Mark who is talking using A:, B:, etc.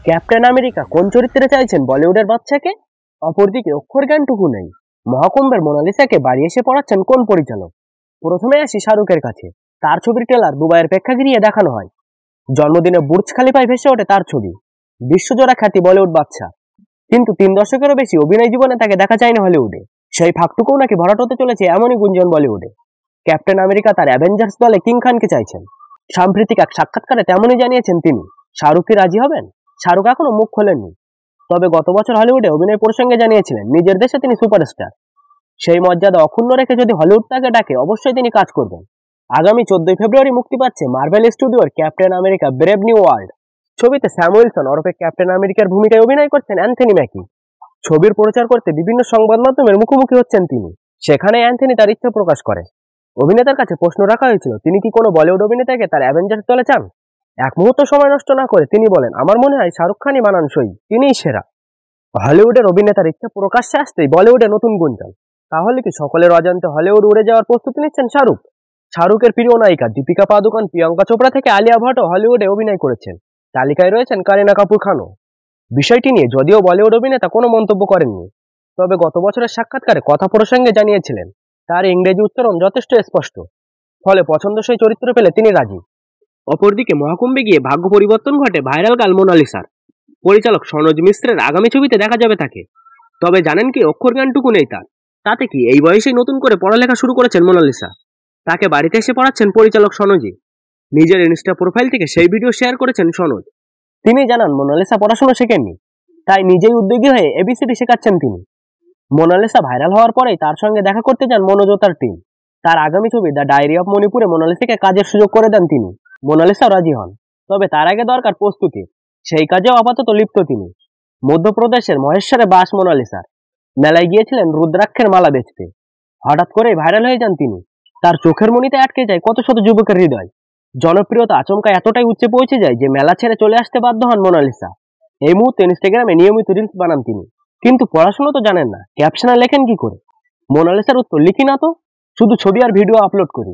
A: Captain America কোন চরিত্রে চাইছেন বলিউডের বাচ্চাকে? অপরদিকে অক্ষর জ্ঞানটুকু নেই। মহাকুম্ভের মোনালিসাকে বাড়ি এসে পড়াচ্ছেন কোন পরিচালক? প্রথমে আসি শাহরুখের কাছে। তার ছবির ট্রেলার দুবাইয়ের প্রেক্ষাগৃহে দেখানো হয়। জন্মদিনে বুর্জ খালিফায় ভেসে ওঠে তার ছবি। বিশ্বজোড়া খ্যাতি বলিউড বাচ্চা, কিন্তু 3 দশকেরও বেশি অভিনয় জীবনে তাকে দেখা যায়নি হলিউডে। সেই ফাঁকটুকুও নাকি ভরাট হতে চলেছে এমনই গুঞ্জন বলিউডে। ক্যাপ্টেন আমেরিকা তার অ্যাভেঞ্জার্স দলে কিং খানকে চাইছেন। সাম্প্রতিক এক সাক্ষাৎকারে তেমনই জানিয়েছেন তিনি। শাহরুখ কি রাজি হবেন? শাহরুখ এখনো মুখ খোলেননি, তবে গত বছর হলিউডে অভিনয় প্রসঙ্গে জানিয়েছিলেন নিজের দেশে তিনি সুপারস্টার। সেই মর্যাদা অক্ষুণ্ণ রেখে যদি হলিউড তাকে ডাকে অবশ্যই তিনি কাজ করবেন। আগামী 14 ফেব্রুয়ারি মুক্তি পাচ্ছে মার্ভেল স্টুডিওর captain America brave new world. ছবিতে স্যাম উইলসন ওরফে ক্যাপ্টেন আমেরিকার ভূমিকায় অভিনয় করছেন অ্যান্থনি ম্যাকি। ছবির প্রচার করতে বিভিন্ন সংবাদ মাধ্যমের মুখোমুখি হচ্ছেন তিনি। সেখানে অ্যান্থনি তার ইচ্ছা প্রকাশ করে। অভিনেতার কাছে প্রশ্ন রাখা হয়েছিল তিনি কি কোনো বলিউড অভিনেতাকে তার অ্যাভেঞ্জার্স দলে চান। এক মুহূর্ত সময় নষ্ট না করে তিনি বলেন, আমার মনে হয় শাহরুখ খানই মানানসই, তিনিই সেরা। হলিউডের অভিনেতার ইচ্ছা প্রকাশ্যে আসতেই বলিউডে নতুন গুঞ্জন। তাহলে কি সকলের অজান্তে হলিউড উড়ে যাওয়ার প্রস্তুতি নিচ্ছেন শাহরুখ? শাহরুখের প্রিয় নায়িকা দীপিকা পাদুকোন, প্রিয়াঙ্কা চোপড়া থেকে আলিয়া ভট্টও হলিউডে অভিনয় করেছেন। তালিকায় রয়েছেন কারিনা কাপুর খানও। বিষয়টি নিয়ে যদিও বলিউড অভিনেতা কোনো মন্তব্য করেননি, তবে গত বছরের সাক্ষাৎকারে কথা প্রসঙ্গে জানিয়েছিলেন তার ইংরেজি উচ্চারণ যথেষ্ট স্পষ্ট, ফলে পছন্দসই চরিত্র পেলে তিনি রাজি। অপরদিকে মহাকুম্ভে গিয়ে ভাগ্য পরিবর্তন ঘটে ভাইরাল গার্ল মোনালিসার। পরিচালক সনোজ মিশ্রের আগামী ছবিতে দেখা যাবে তাকে। তবে জানেন কি, অক্ষর জ্ঞানটুকু নেই তার। তাতে কি, এই বয়সেই নতুন করে পড়ালেখা শুরু করেছেন মোনালিসা। তাকে বাড়িতে এসে পড়াচ্ছেন পরিচালক সনোজই। নিজের ইনস্টা প্রোফাইল থেকে সেই ভিডিও শেয়ার করেছেন সনোজ। তিনি জানান মোনালিসা পড়াশোনা শেখেননি, তাই নিজেই উদ্যোগী হয়ে এবিসিডি শেখাচ্ছেন তিনি। মোনালিসা ভাইরাল হওয়ার পরেই তার সঙ্গে দেখা করতে যান মনোজ ও তার টিম। তার আগামী ছবি দ্য ডায়েরি অফ মণিপুরে মোনালিসাকে কাজের সুযোগ করে দেন তিনি। মোনালিসাও রাজি হন, তবে তার আগে দরকার প্রস্তুতি। সেই কাজেও আপাতত লিপ্ত তিনি। মধ্যপ্রদেশের মহেশ্বরে বাস মোনালিসার। মেলায় গিয়েছিলেন রুদ্রাক্ষের মালা বেচতে। হঠাৎ করেই ভাইরাল হয়ে যান তিনি। তার চোখের মণিতে আটকে যায় কত শত যুবকের হৃদয়। জনপ্রিয়তা আচমকা এতটাই উচ্চে পৌঁছে যায় যে মেলা ছেড়ে চলে আসতে বাধ্য হন মোনালিসা। এই মুহূর্তে ইনস্টাগ্রামে নিয়মিত রিলস বানান তিনি। কিন্তু পড়াশোনা তো জানেন না, ক্যাপশনে লেখেন কি করে? মোনালিসার উত্তর, লিখি না তো, শুধু ছবি আর ভিডিও আপলোড করি।